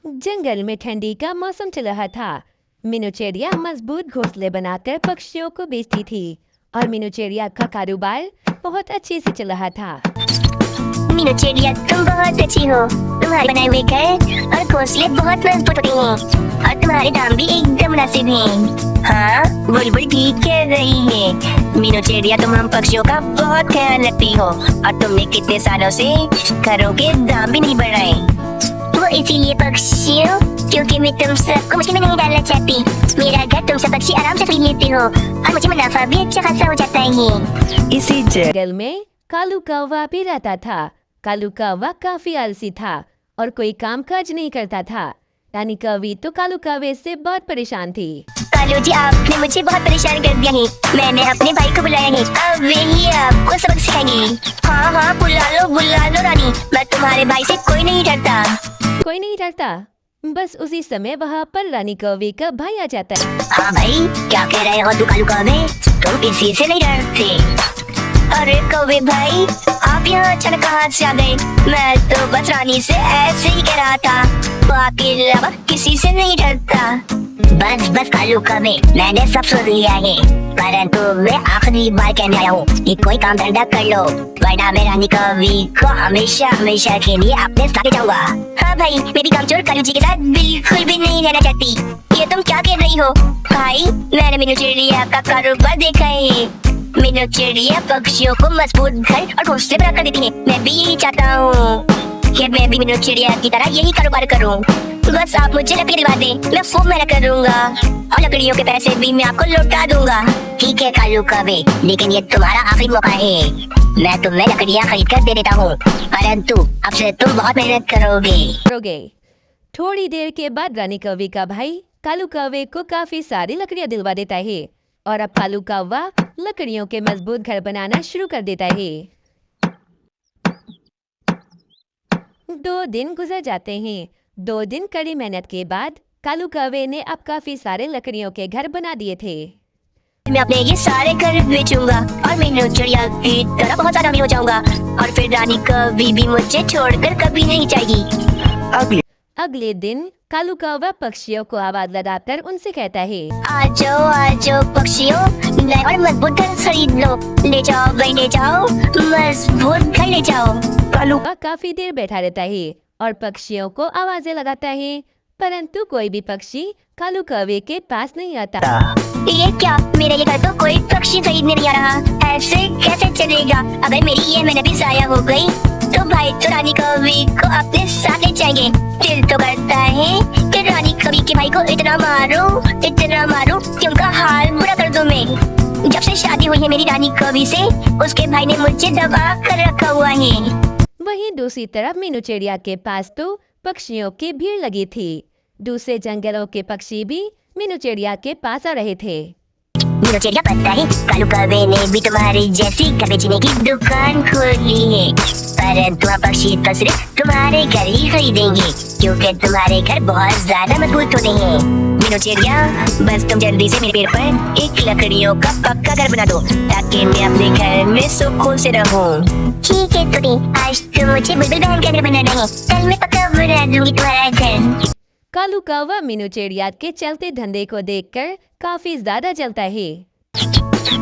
जंगल में ठंडी का मौसम चल रहा था। मीनू चिड़िया मजबूत घोंसले बनाकर पक्षियों को बेचती थी और मीनू चिड़िया का कारोबार बहुत अच्छे से चल रहा था। मीनू चिड़िया, तुम बहुत अच्छी हो। तुम्हारे बनाए हुए घर और घोंसले बहुत मजबूत होते हैं और तुम्हारे दाम भी एकदम मुनासिब हैं। हाँ, बुलबुल ठीक कह रही है। मीनू चिड़िया, तुम हम पक्षियों का बहुत ख्याल रखती हो और तुमने कितने सालों से घरों के दाम भी नहीं बढ़ाए। वो इसीलिए पक्षियों, क्योंकि मैं तुम सबको मुश्किल में नहीं डालना चाहती। मेरा घर तुम सब पक्षी आराम से खरीद लेते हो और मुझे मुनाफा भी अच्छा खासा हो जाता है। इसी जंगल में कालू कौवा भी रहता था। कालू कौवा काफी आलसी था और कोई काम काज नहीं करता था। रानी कौवी तो कालू कौवे से बहुत परेशान थी। कालू जी, आपने मुझे बहुत परेशान कर दिया है। मैंने अपने भाई को बुलाया है, अब वही आपको सबक सिखाएंगे। हाँ, बुला लो रानी। मैं तुम्हारे भाई से कोई नहीं डरता। कोई नहीं डरता। बस उसी समय वहाँ पर रानी कौवे का भाई आ जाता है। हाँ भाई, क्या कह रहे हो तू कालू कौवे? तुम किसी से नहीं डरते? अरे कौवे भाई, आप यहाँ अचानक कहाँ से आ गए? मैं तो बस रानी से ऐसे ही कह रहा था, बाकी अलावा किसी से नहीं डरता। बस कालू कौवे, मैंने सब सुन लिया है, परंतु मैं आखिरी बार कहने आया हूँ कि कोई काम धंधा कर लो, वरना मैं रानी कौवी को हमेशा के लिए अपने साथ ले जाऊंगा। हाँ भाई, मैं भी कामचोर कालू जी के साथ बिल्कुल भी नहीं रहना चाहती। ये तुम क्या कह रही हो? भाई, मैंने मीनू चिड़िया का कारोबार देखा है। मीनू चिड़िया पक्षियों को मजबूत घर और घोंसले बना कर देती है। मैं भी यही चाहता हूँ कि मैं भी मीनू चिड़िया की तरह यही कारोबार करूँ। बस आप मुझे लकड़ी दिलवा दें, मैं खूब मेहनत करूँगा और लकड़ियों के पैसे भी मैं आपको लौटा दूंगा। ठीक है कालू कौवे, लेकिन ये तुम्हारा आखिरी मौका है। मैं तुम्हें लकड़ियाँ खरीद कर दे देता हूँ, परंतु अब से तुम बहुत मेहनत करोगे। थोड़ी देर के बाद रानी कौवी का भाई कालू कौवे को काफी सारी लकड़ियाँ दिलवा देता है और अब कालू कौवा लकड़ियों के मजबूत घर बनाना शुरू कर देता है। 2 दिन गुजर जाते हैं। 2 दिन कड़ी मेहनत के बाद कालू कौवे ने अब काफी सारे लकड़ियों के घर बना दिए थे। मैं अपने ये सारे घर बेचूंगा और मीनू चिड़िया की तरह बहुत ज्यादा अमीर हो जाऊंगा और फिर रानी कौवी भी मुझे छोड़कर कभी नहीं जाएगी। अगले दिन कालू कौवा पक्षियों को आवाज लगाकर उनसे कहता है, आ जाओ पक्षियों, नए और मजबूत घर खरीद लो। ले जाओ भाई, ले जाओ, मजबूत घर ले जाओ। कालू कौवा काफी देर बैठा रहता है और पक्षियों को आवाजें लगाता है, परंतु कोई भी पक्षी कालू कौवे के पास नहीं आता। ये क्या, मेरे ये घर तो कोई पक्षी खरीदने नहीं आ रहा। ऐसे कैसे चलेगा? अगर मेरी ये मेहनत भी जाया हो गई तो भाई तो रानी कौवी को अपने साथ ले जाएंगे। दिल तो करता है कि रानी कौवी के भाई को इतना मारूं कि उनका हाल बुरा कर दूं मैं। जब से शादी हुई है मेरी रानी कौवी से, उसके भाई ने मुझे दबा कर रखा हुआ है। वहीं दूसरी तरफ मीनू चिड़िया के पास तो पक्षियों की भीड़ लगी थी। दूसरे जंगलों के पक्षी भी मीनू चिड़िया के पास आ रहे थे। मीनू चिड़िया, पता है कालू कौवे ने भी तुम्हारी जैसी घर बेचने की दुकान खोली है, परंतु हम पक्षी तो सिर्फ तुम्हारे घर ही खरीदेंगे क्योंकि तुम्हारे घर बहुत ज्यादा मजबूत होते हैं। मीनू चिड़िया, बस तुम जल्दी से मेरे पेड़ पर एक लकड़ियों का पक्का घर बना दो ताकि मैं अपने घर में सुकून से रहूं। ठीक है तोते, आज तो मुझे बुलबुल बहन का घर बनाना है, कल मैं पक्का बना दूंगी तुम्हारा घर। कालू कौवा मीनू चिड़िया के चलते धंधे को देखकर काफी ज्यादा जलता है।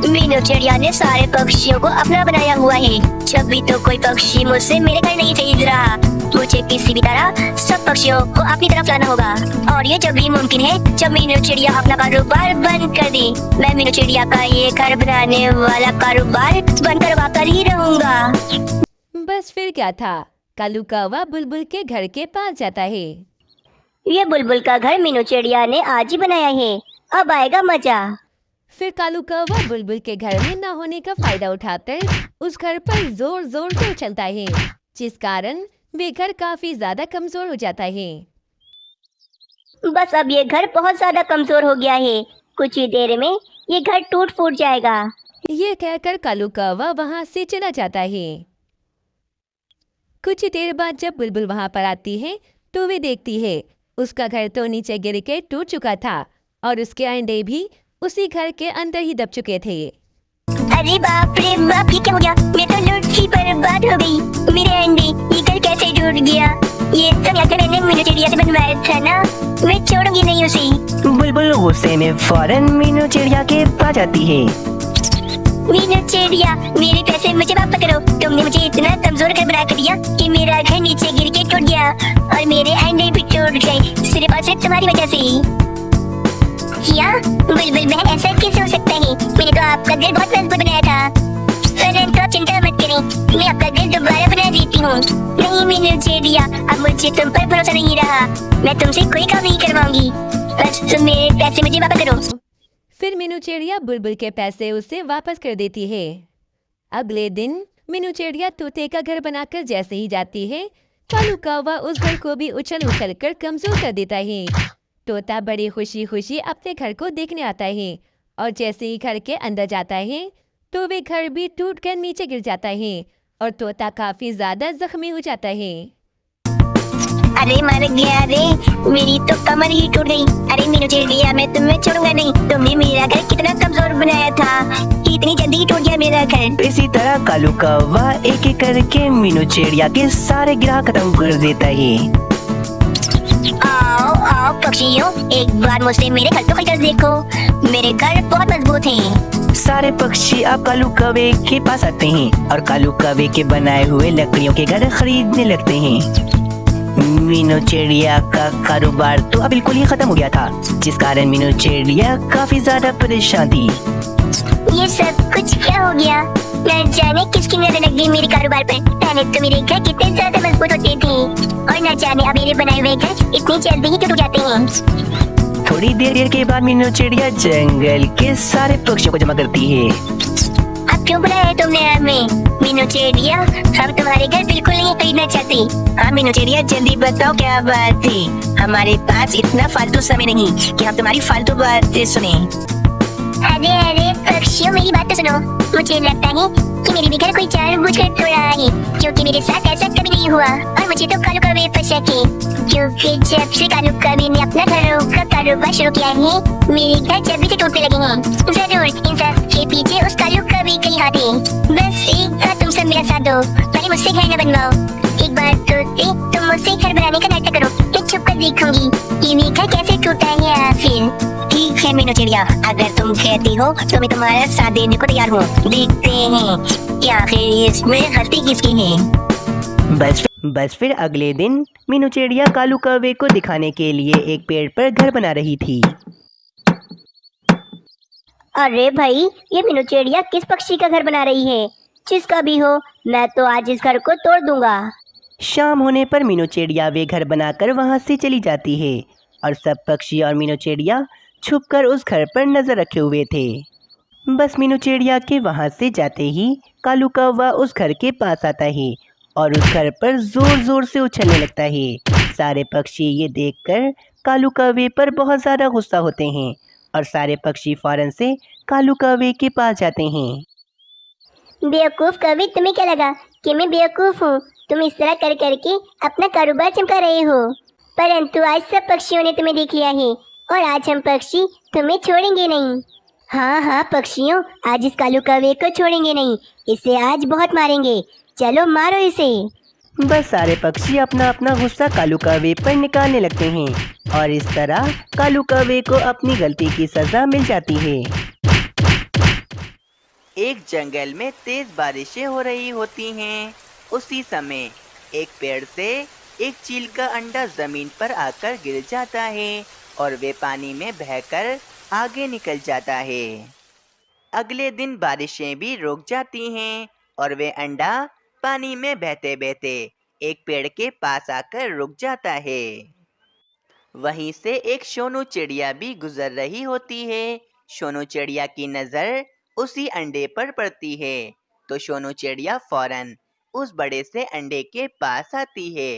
मीनू चिड़िया ने सारे पक्षियों को अपना बनाया हुआ है, जब भी तो कोई पक्षी मुझसे मेरे घर नहीं खरीद रहा। मुझे किसी भी तरह सब पक्षियों को अपनी तरफ लाना होगा और ये जब भी मुमकिन है जब मीनू चिड़िया अपना कारोबार बंद कर दे। मैं मीनू चिड़िया का ये घर बनाने वाला कारोबार बंद करवा कर ही रहूंगा। बस फिर क्या था, कालू कौवा बुलबुल के घर के पास जाता है। ये बुलबुल का घर मीनू चिड़िया ने आज ही बनाया है, अब आएगा मजा। फिर कालू कौवा बुलबुल के घर में न होने का फायदा उठाकर उस घर पर जोर से उछलता है, जिस कारण वे घर काफी ज्यादा कमजोर हो जाता है। बस अब ये घर बहुत ज्यादा कमजोर हो गया है, कुछ ही देर में ये घर टूट फूट जाएगा। ये कहकर कालू कौवा वहाँ से चला जाता है। कुछ ही देर बाद जब बुलबुल वहाँ पर आती है तो वे देखती है उसका घर तो नीचे गिर के टूट चुका था और उसके अंडे भी उसी घर के अंदर ही दब चुके थे। अरे बाप रे बाप, ये क्या हो गया? मैं तो लूट ही बर्बाद हो गई। मेरे अंडे, ये घर कैसे टूट गया? ये तो मैंने मीनू चिड़िया से बनवाया था ना, मैं छोड़ूंगी नहीं उसे। बुलबुल गुस्से में फौरन मीनू चिड़िया के पास जाती है। मीनू चिड़िया, मेरे पैसे मुझे वापस करो। तुमने मुझे इतना कमजोर घर बना कर दिया कि मेरा घर नीचे गिर के टूट गया और मेरे अंडे भी टूट गए, सिर्फ और सिर्फ तुम्हारी वजह से। क्या बुलबुल बहन, ऐसा कैसे हो सकता है? मैंने तो आपका घर बहुत मजबूत बनाया था। परंतु आप चिंता मत करें, मैं आपका घर दोबारा बना देती हूँ। नहीं मीनू चिड़िया, अब मुझे तुम पर भरोसा नहीं रहा, मैं तुमसे कोई काम नहीं करवाऊंगी, बस तुम मेरे पैसे मुझे वापस करो। फिर मीनू चिड़िया बुलबुल के पैसे उसे वापस कर देती है। अगले दिन मीनू चिड़िया तोते का घर बनाकर जैसे ही जाती है, कालू कौवा उस घर को भी उछल उछल कर कमजोर कर देता है। तोता बड़ी खुशी खुशी अपने घर को देखने आता है और जैसे ही घर के अंदर जाता है तो वे घर भी टूट कर नीचे गिर जाता है और तोता काफी ज्यादा जख्मी हो जाता है। अरे मर गया रे, मेरी तो कमर ही टूट गई। अरे मीनू चिड़िया, मैं तुम्हें छोड़ूंगा नहीं। तुमने मेरा घर कितना कमजोर बनाया था, इतनी जल्दी ही टूट गया मेरा घर। इसी तरह कालू कौवा एक एक करके मीनू चिड़िया के सारे गिरा खत्म कर देता है। आओ आओ पक्षियों, एक बार मुझसे मेरे घर तो खरीद देखो, मेरे घर बहुत मजबूत हैं। सारे पक्षी अब कालू कौवे के पास आते हैं और कालू कौवे के बनाए हुए लकड़ियों के घर खरीदने लगते हैं। मीनू चिड़िया का कारोबार तो अब बिल्कुल ही खत्म हो गया था, जिस कारण मीनू चिड़िया काफी ज्यादा परेशान थी। ये सब कुछ क्या हो गया? न जाने किसकी नजर लग गई मेरे कारोबार पर। पहले तो मेरे घर कितने ज्यादा मजबूत होते थे और न जाने अब मेरे बनाए हुए घर इतनी जल्दी ही टूट जाते हैं। थोड़ी देर के बाद मीनू चिड़िया जंगल के सारे पक्षियों को जमा करती है। अब क्यों बुलाया है तुमने हमें? मीनू चिड़िया, हम तुम्हारे घर बिल्कुल नहीं खरीदना चाहते। हाँ मीनू चिड़िया, जल्दी बताओ क्या बात थी। हमारे पास इतना फालतू समय नहीं कि हम तुम्हारी फालतू बातें सुने। अरे अरे पक्षियों, मेरी बात तो सुनो। मुझे लगता है कि मेरे भी घर कोई जानबूझकर तोड़ रहा है, क्योंकि मेरे साथ ऐसा कभी नहीं हुआ और मुझे तो कालू कौवे पर शक है, क्योंकि जब से कालू कौवे ने अपना घरों का कारोबार शुरू किया है, मेरे घर जल्दी से टूटने लगे हैं। जरूर इन सब के पीछे उस कालू कौवे का ही हाथ है। बस एक बार तुम सब मेरा साथ दो, पहले मुझसे घर न बनवाओ। एक बार तो तुम मुझसे घर बनाने का नाटक करो, मैं छुप कर देखूंगी ये घर कैसे टूटा है आखिर। ठीक है मीनू चिड़िया, अगर तुम कहती हो तो मैं तुम्हारा साथ देने को तैयार हूँ। देखते हैं कि आखिर इसमें गलती किसकी है। बस फिर अगले दिन मीनू चिड़िया कालू कौवे को दिखाने के लिए एक पेड़ पर घर बना रही थी। अरे भाई, ये मीनू चिड़िया किस पक्षी का घर बना रही है? जिसका भी हो, मैं तो आज इस घर को तोड़ दूंगा। शाम होने पर मीनू चिड़िया वे घर बनाकर वहां से चली जाती है और सब पक्षी और मीनू चिड़िया छुपकर उस घर पर नजर रखे हुए थे। बस मीनू चिड़िया के वहां से जाते ही कालू कौवा उस घर के पास आता है और उस घर पर जोर जोर से उछलने लगता है। सारे पक्षी ये देखकर कालू कौवे पर बहुत ज़्यादा गुस्सा होते हैं और सारे पक्षी फौरन से कालू कौवे के पास जाते हैं। बेवकूफ कौवे, तुम्हें क्या लगा कि मैं बेवकूफ हूँ? तुम इस तरह कर करके अपना कारोबार चमका रहे हो, परंतु आज सब पक्षियों ने तुम्हें देख लिया है और आज हम पक्षी तुम्हें छोड़ेंगे नहीं। हाँ हाँ पक्षियों, आज इस कालू कौवे को छोड़ेंगे नहीं, इसे आज बहुत मारेंगे। चलो मारो इसे। बस सारे पक्षी अपना अपना गुस्सा कालू कौवे पर निकालने लगते हैं और इस तरह कालू कौवे को अपनी गलती की सजा मिल जाती है। एक जंगल में तेज बारिशें हो रही होती हैं। उसी समय एक पेड़ से एक चील का अंडा जमीन पर आकर गिर जाता है और वे पानी में बहकर आगे निकल जाता है। अगले दिन बारिशें भी रुक जाती हैं और वे अंडा पानी में बहते बहते एक पेड़ के पास आकर रुक जाता है। वहीं से एक सोनू चिड़िया भी गुजर रही होती है। सोनू चिड़िया की नज़र उसी अंडे पर पड़ती है तो सोनू चिड़िया फौरन उस बड़े से अंडे के पास आती है।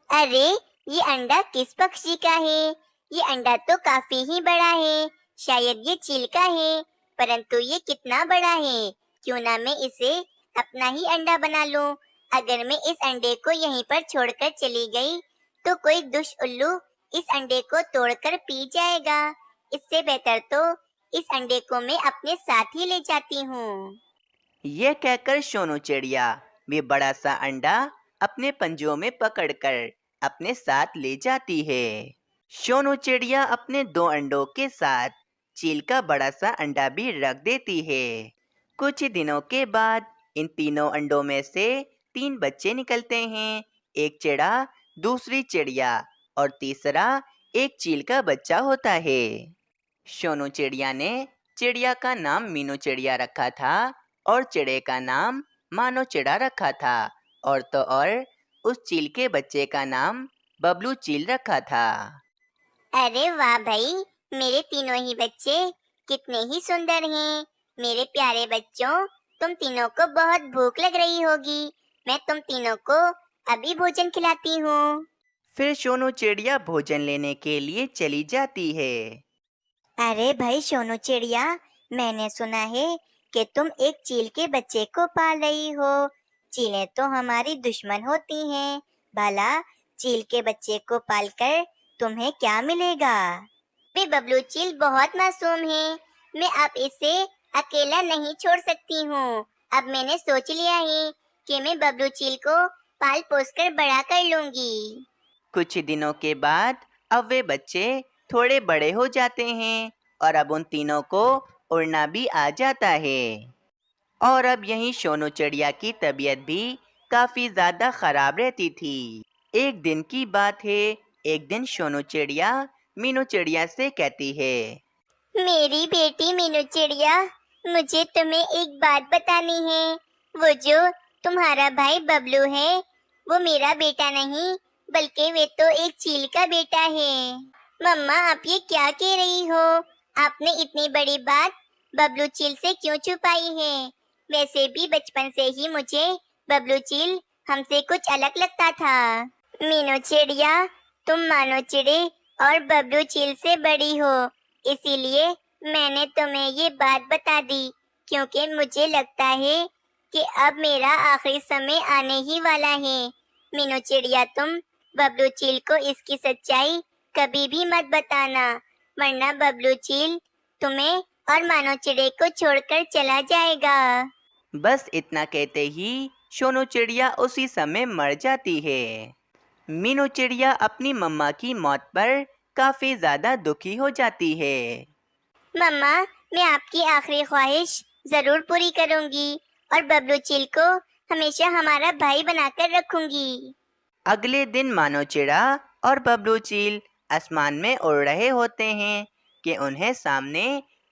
अरे ये अंडा किस पक्षी का है? ये अंडा तो काफी ही बड़ा है, शायद ये चील का है, परंतु ये कितना बड़ा है, क्यों ना मैं इसे अपना ही अंडा बना लूं। अगर मैं इस अंडे को यहीं पर छोड़कर चली गई तो कोई दुष्ट उल्लू इस अंडे को तोड़कर पी जाएगा। इससे बेहतर तो इस अंडे को मैं अपने साथ ही ले जाती हूँ। ये कहकर सोनू चिड़िया भी बड़ा सा अंडा अपने पंजों में पकड़कर अपने साथ ले जाती है। सोनू चिड़िया अपने 2 अंडों के साथ चील का बड़ा सा अंडा भी रख देती है। कुछ दिनों के बाद इन तीनों अंडों में से 3 बच्चे निकलते हैं। एक चिड़ा, दूसरी चिड़िया और तीसरा एक चील का बच्चा होता है। सोनू चिड़िया ने चिड़िया का नाम मीनू चिड़िया रखा था और चिड़े का नाम मानो चिड़ा रखा था, और तो और उस चील के बच्चे का नाम बबलू चील रखा था। अरे वाह भाई, मेरे तीनों ही बच्चे कितने ही सुंदर हैं। मेरे प्यारे बच्चों, तुम तीनों को बहुत भूख लग रही होगी। मैं तुम तीनों को अभी भोजन खिलाती हूँ। फिर सोनू चिड़िया भोजन लेने के लिए चली जाती है। अरे भाई सोनू चिड़िया, मैंने सुना है कि तुम एक चील के बच्चे को पाल रही हो। चीलें तो हमारी दुश्मन होती हैं। भला चील के बच्चे को पालकर तुम्हें क्या मिलेगा? वे बबलू चील बहुत मासूम है। मैं अब इसे अकेला नहीं छोड़ सकती हूँ। अब मैंने सोच लिया है कि मैं बबलू चील को पाल पोस कर बड़ा कर लूंगी। कुछ दिनों के बाद अब वे बच्चे थोड़े बड़े हो जाते हैं और अब उन तीनों को उड़ना भी आ जाता है। और अब यहीं सोनू चिड़िया की तबीयत भी काफी ज्यादा खराब रहती थी। एक दिन की बात है। एक दिन सोनू चिड़िया मीनू चिड़िया से कहती है, मेरी बेटी मीनू चिड़िया, मुझे तुम्हें एक बात बतानी है। वो जो तुम्हारा भाई बबलू है, वो मेरा बेटा नहीं बल्कि वे तो एक चील का बेटा है। मम्मा, आप ये क्या कह रही हो? आपने इतनी बड़ी बात बबलू चील से क्यों छुपाई है? वैसे भी बचपन से ही मुझे बबलू चील हमसे कुछ अलग लगता था। मीनू चिड़िया, तुम मानो चिड़े और बबलू चील से बड़ी हो, इसीलिए मैंने तुम्हें ये बात बता दी, क्योंकि मुझे लगता है कि अब मेरा आखिरी समय आने ही वाला है। मीनू चिड़िया, तुम बबलू चील को इसकी सच्चाई कभी भी मत बताना, वरना बबलू चील तुम्हें और मानो चिड़े को छोड़कर चला जाएगा। बस इतना कहते ही सोनू चिड़िया उसी समय मर जाती है। मीनू चिड़िया अपनी मम्मा की मौत पर काफी ज्यादा दुखी हो जाती है। मम्मा, मैं आपकी आखिरी ख्वाहिश जरूर पूरी करूंगी और बबलू चील को हमेशा हमारा भाई बनाकर रखूंगी। अगले दिन मानो चिड़ा और बबलू चील आसमान में उड़ रहे होते हैं कि उन्हें सामने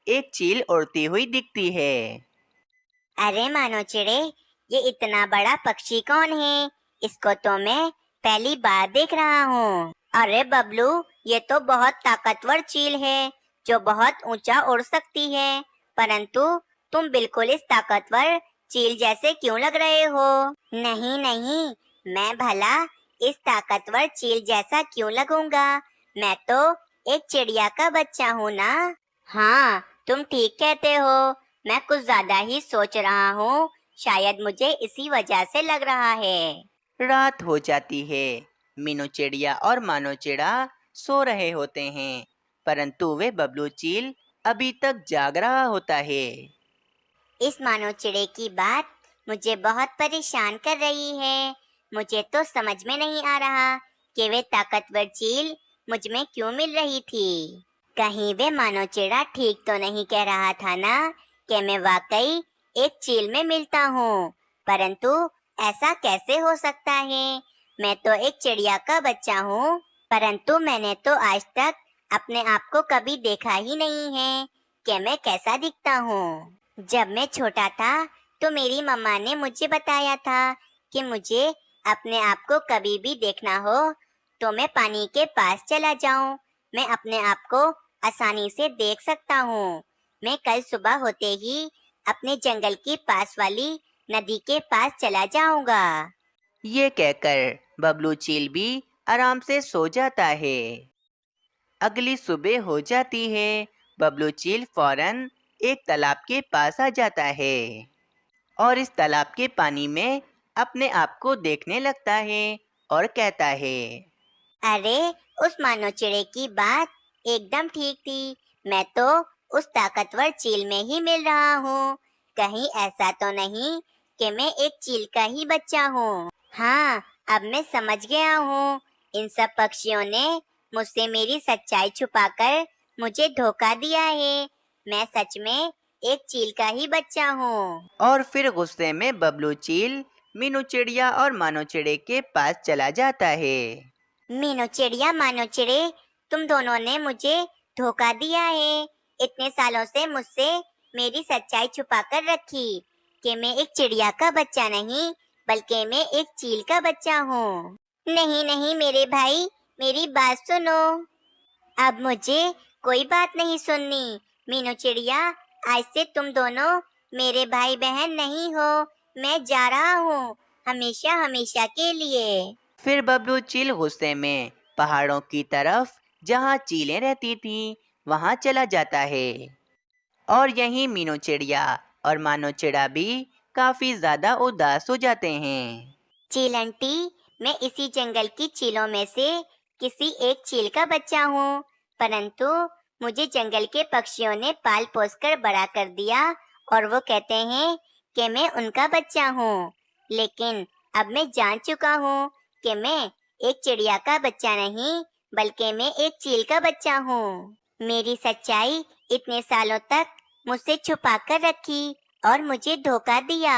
एक चील उड़ती हुई दिखती है। अरे मानो चिड़े, ये इतना बड़ा पक्षी कौन है? इसको तो मैं पहली बार देख रहा हूँ। अरे बबलू, ये तो बहुत ताकतवर चील है जो बहुत ऊंचा उड़ सकती है, परंतु तुम बिल्कुल इस ताकतवर चील जैसे क्यों लग रहे हो? नहीं नहीं, मैं भला इस ताकतवर चील जैसा क्यों लगूंगा? मैं तो एक चिड़िया का बच्चा हूँ ना। हाँ, तुम ठीक कहते हो। मैं कुछ ज्यादा ही सोच रहा हूँ, शायद मुझे इसी वजह से लग रहा है। रात हो जाती है। मीनू चिड़िया और मानो चिड़ा सो रहे होते हैं, परंतु वे बबलू चील अभी तक जाग रहा होता है। इस मानो चिड़े की बात मुझे बहुत परेशान कर रही है। मुझे तो समझ में नहीं आ रहा कि वे ताकतवर चील मुझ में क्यों मिल रही थी। कहीं वे मानो चिड़ा ठीक तो नहीं कह रहा था ना कि मैं वाकई एक चील में मिलता हूँ? परंतु ऐसा कैसे हो सकता है? मैं तो एक चिड़िया का बच्चा हूँ, परंतु मैंने तो आज तक अपने आप को कभी देखा ही नहीं है कि मैं कैसा दिखता हूँ। जब मैं छोटा था तो मेरी मम्मा ने मुझे बताया था कि मुझे अपने आप को कभी भी देखना हो तो मैं पानी के पास चला जाऊं। मैं अपने आप को आसानी से देख सकता हूँ। मैं कल सुबह होते ही अपने जंगल की पास वाली नदी के पास चला जाऊंगा। ये कहकर बबलू चील भी आराम से सो जाता है। अगली सुबह हो जाती है। बबलू चील फौरन एक तालाब के पास आ जाता है और इस तालाब के पानी में अपने आप को देखने लगता है और कहता है, अरे, उस मानो चिड़े की बात एकदम ठीक थी। मैं तो उस ताकतवर चील में ही मिल रहा हूँ। कहीं ऐसा तो नहीं कि मैं एक चील का ही बच्चा हूँ? हाँ, अब मैं समझ गया हूँ, इन सब पक्षियों ने मुझसे मेरी सच्चाई छुपाकर मुझे धोखा दिया है। मैं सच में एक चील का ही बच्चा हूँ। और फिर गुस्से में बबलू चील मीनू चिड़िया और मानो चिड़े के पास चला जाता है। मीनू चिड़िया, मानो चिड़े, तुम दोनों ने मुझे धोखा दिया है। इतने सालों से मुझसे मेरी सच्चाई छुपाकर रखी कि मैं एक चिड़िया का बच्चा नहीं बल्कि मैं एक चील का बच्चा हूँ। नहीं नहीं मेरे भाई, मेरी बात सुनो। अब मुझे कोई बात नहीं सुननी। मीनू चिड़िया, आज से तुम दोनों मेरे भाई बहन नहीं हो। मैं जा रहा हूँ, हमेशा हमेशा के लिए। फिर बबलू चील गुस्से में पहाड़ों की तरफ जहाँ चीलें रहती थीं वहाँ चला जाता है। और यहीं मीनू चिड़िया और मानो चिड़ा भी काफी ज्यादा उदास हो जाते हैं। चील आंटी, मैं इसी जंगल की चीलों में से किसी एक चील का बच्चा हूँ, परंतु मुझे जंगल के पक्षियों ने पाल पोस कर बड़ा कर दिया और वो कहते हैं कि मैं उनका बच्चा हूँ। लेकिन अब मैं जान चुका हूँ कि मैं एक चिड़िया का बच्चा नहीं बल्कि मैं एक चील का बच्चा हूँ। मेरी सच्चाई इतने सालों तक मुझसे छुपा कर रखी और मुझे धोखा दिया।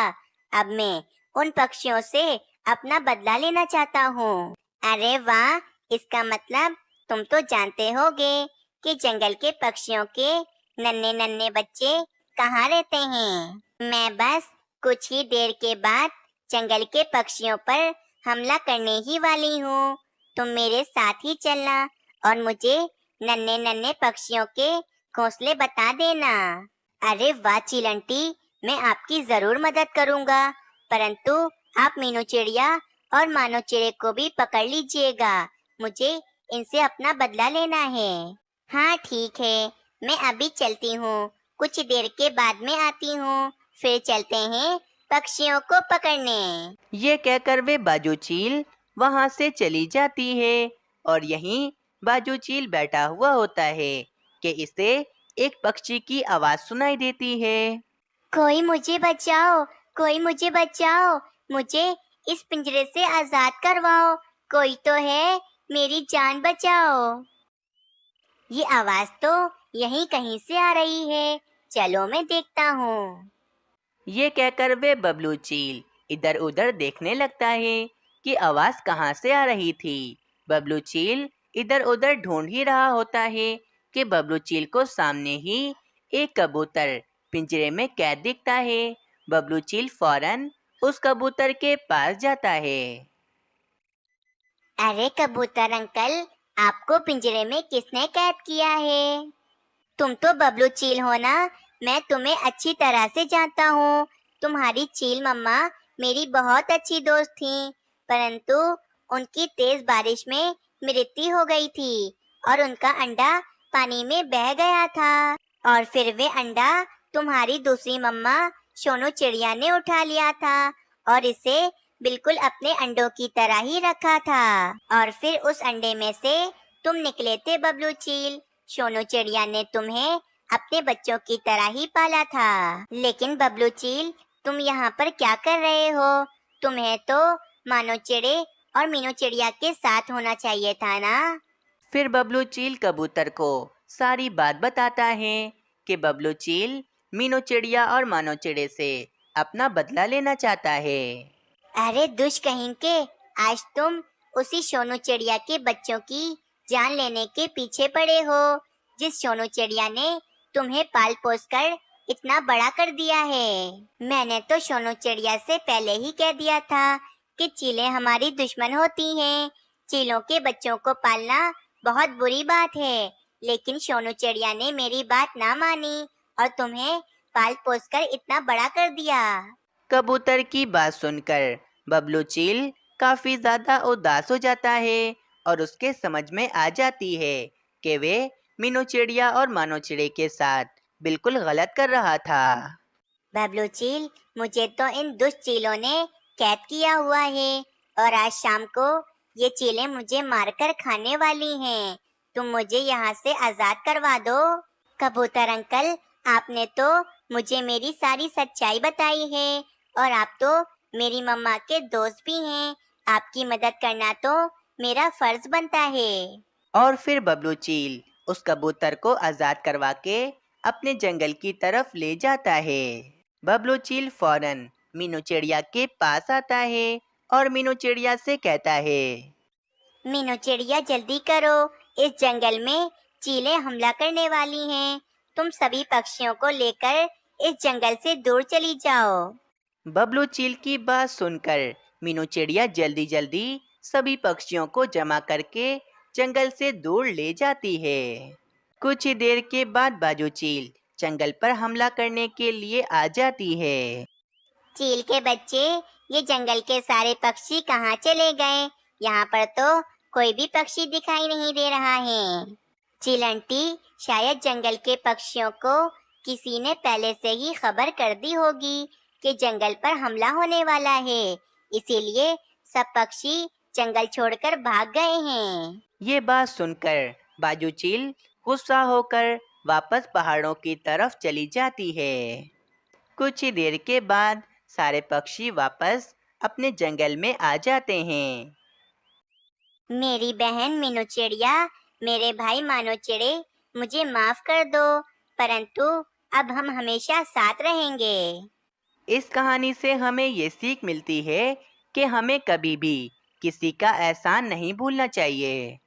अब मैं उन पक्षियों से अपना बदला लेना चाहता हूँ। अरे वाह, इसका मतलब तुम तो जानते होगे कि जंगल के पक्षियों के नन्हे नन्हे बच्चे कहाँ रहते हैं। मैं बस कुछ ही देर के बाद जंगल के पक्षियों पर हमला करने ही वाली हूँ। तुम मेरे साथ ही चलना और मुझे नन्हे नन्हे पक्षियों के घोंसले बता देना। अरे वाह चील आंटी, मैं आपकी जरूर मदद करूँगा, परंतु आप मीनू चिड़िया और मानो चिड़े को भी पकड़ लीजिएगा। मुझे इनसे अपना बदला लेना है। हाँ ठीक है, मैं अभी चलती हूँ, कुछ देर के बाद में आती हूँ। फिर चलते हैं पक्षियों को पकड़ने। ये कहकर वे बाजू चील वहाँ से चली जाती है और यहीं बाजू चील बैठा हुआ होता है कि इसे एक पक्षी की आवाज सुनाई देती है। कोई मुझे बचाओ, कोई मुझे बचाओ, मुझे इस पिंजरे से आजाद करवाओ, कोई तो है, मेरी जान बचाओ। ये आवाज तो यहीं कहीं से आ रही है, चलो मैं देखता हूँ। ये कहकर वे बबलू चील इधर उधर देखने लगता है कि आवाज कहाँ से आ रही थी। बबलू चील इधर उधर ढूंढ ही रहा होता है कि बबलू चील को सामने ही एक कबूतर पिंजरे में कैद दिखता है। बबलू चील फौरन उस कबूतर के पास जाता है। अरे कबूतर अंकल, आपको पिंजरे में किसने कैद किया है? तुम तो बबलू चील हो ना, मैं तुम्हें अच्छी तरह से जानता हूँ। तुम्हारी चील मम्मा मेरी बहुत अच्छी दोस्त थी, परंतु उनकी तेज बारिश में मृत्यु हो गई थी और उनका अंडा पानी में बह गया था और फिर वे अंडा तुम्हारी दूसरी मम्मा सोनू चिड़िया ने उठा लिया था और इसे बिल्कुल अपने अंडों की तरह ही रखा था और फिर उस अंडे में से तुम निकले थे बबलू चील। सोनू चिड़िया ने तुम्हें अपने बच्चों की तरह ही पाला था। लेकिन बबलू चील, तुम यहाँ पर क्या कर रहे हो? तुम्हें तो मानो चिड़े और मीनू चिड़िया के साथ होना चाहिए था ना। फिर बबलू चील कबूतर को सारी बात बताता है कि बबलू चील मीनू चिड़िया और मानो चिड़े से अपना बदला लेना चाहता है। अरे दुष्ट कहीं, आज तुम उसी सोनू चिड़िया के बच्चों की जान लेने के पीछे पड़े हो, जिस सोनू चिड़िया ने तुम्हें पाल पोस कर इतना बड़ा कर दिया है। मैंने तो सोनू चिड़िया से पहले ही कह दिया था कि चीलें हमारी दुश्मन होती हैं। चीलों के बच्चों को पालना बहुत बुरी बात है, लेकिन सोनू चिड़िया ने मेरी बात ना मानी और तुम्हें पाल पोस कर इतना बड़ा कर दिया। कबूतर की बात सुनकर बबलू चील काफी ज्यादा उदास हो जाता है और उसके समझ में आ जाती है कि वे मीनू चिड़िया और मानो चिड़े के साथ बिल्कुल गलत कर रहा था। बबलू चील, मुझे तो इन दुष्ट चीलों ने कैद किया हुआ है और आज शाम को ये चीलें मुझे मारकर खाने वाली हैं। तुम मुझे यहाँ से आजाद करवा दो। कबूतर अंकल, आपने तो मुझे मेरी सारी सच्चाई बताई है और आप तो मेरी मम्मा के दोस्त भी हैं, आपकी मदद करना तो मेरा फर्ज बनता है। और फिर बबलू चील उस कबूतर को आजाद करवा के अपने जंगल की तरफ ले जाता है। बबलू चील फौरन मीनू चिड़िया के पास आता है और मीनू चिड़िया से कहता है, मीनू चिड़िया जल्दी करो, इस जंगल में चीलें हमला करने वाली हैं। तुम सभी पक्षियों को लेकर इस जंगल से दूर चली जाओ। बबलू चील की बात सुनकर मीनू चिड़िया जल्दी जल्दी सभी पक्षियों को जमा करके जंगल से दूर ले जाती है। कुछ ही देर के बाद बाजू चील जंगल पर हमला करने के लिए आ जाती है। चील के बच्चे, ये जंगल के सारे पक्षी कहाँ चले गए? यहाँ पर तो कोई भी पक्षी दिखाई नहीं दे रहा है। चील आंटी, शायद जंगल के पक्षियों को किसी ने पहले से ही खबर कर दी होगी कि जंगल पर हमला होने वाला है, इसीलिए सब पक्षी जंगल छोड़कर भाग गए हैं। ये बात सुनकर बाजू चील गुस्सा होकर वापस पहाड़ों की तरफ चली जाती है। कुछ ही देर के बाद सारे पक्षी वापस अपने जंगल में आ जाते हैं। मेरी बहन मीनू चिड़िया, मेरे भाई मानो चिड़े, मुझे माफ कर दो, परंतु अब हम हमेशा साथ रहेंगे। इस कहानी से हमें ये सीख मिलती है कि हमें कभी भी किसी का एहसान नहीं भूलना चाहिए।